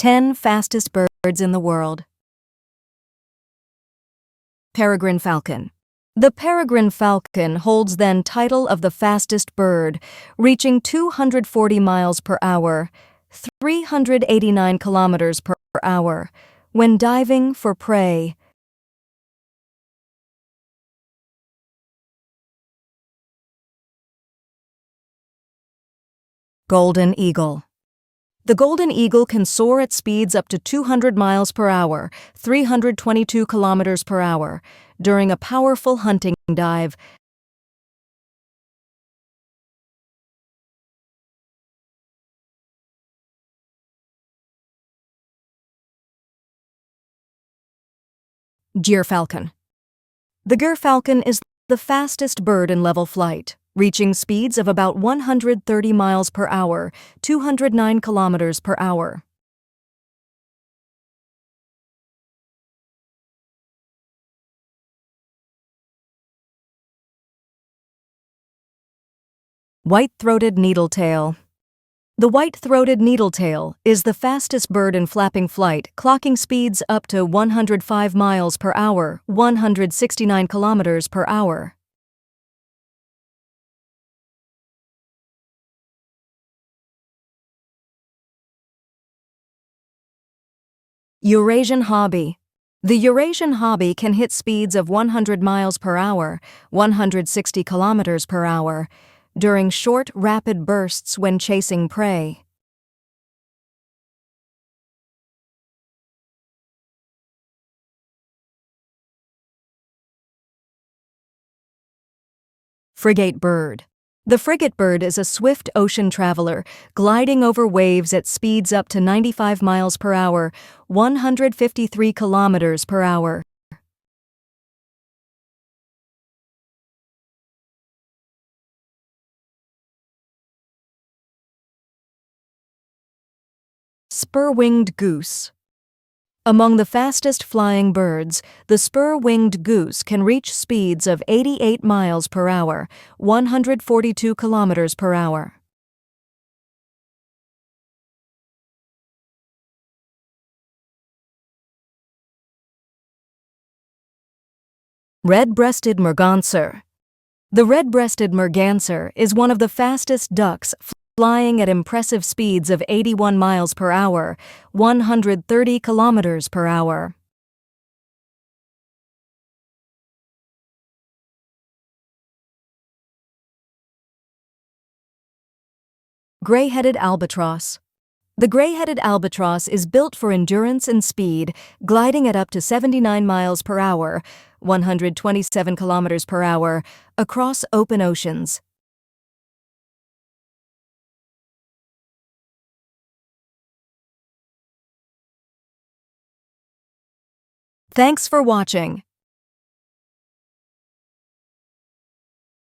10 fastest birds in the world. Peregrine falcon. The peregrine falcon holds the title of the fastest bird, reaching 240 miles per hour, 389 kilometers per hour, when diving for prey. Golden eagle. The golden eagle can soar at speeds up to 200 miles per hour, 322 kilometers per hour, during a powerful hunting dive. Gyrfalcon. The gyrfalcon is the fastest bird in level flight, reaching speeds of about 130 miles per hour, 209 kilometers per hour. White-throated needletail. The white-throated needletail is the fastest bird in flapping flight, clocking speeds up to 105 miles per hour, 169 kilometers per hour. Eurasian hobby. The Eurasian hobby can hit speeds of 100 miles per hour, 160 kilometers per hour, during short, rapid bursts when chasing prey. Frigate bird. The frigate bird is a swift ocean traveler, gliding over waves at speeds up to 95 miles per hour, 153 kilometers per hour. Spur-winged goose. Among the fastest flying birds, the spur-winged goose can reach speeds of 88 miles per hour, 142 kilometers per hour. Red-breasted merganser. The red-breasted merganser is one of the fastest ducks, flying at impressive speeds of 81 miles per hour, 130 kilometers per hour. Gray-headed albatross. The gray-headed albatross is built for endurance and speed, gliding at up to 79 miles per hour, 127 kilometers per hour, across open oceans. Thanks for watching.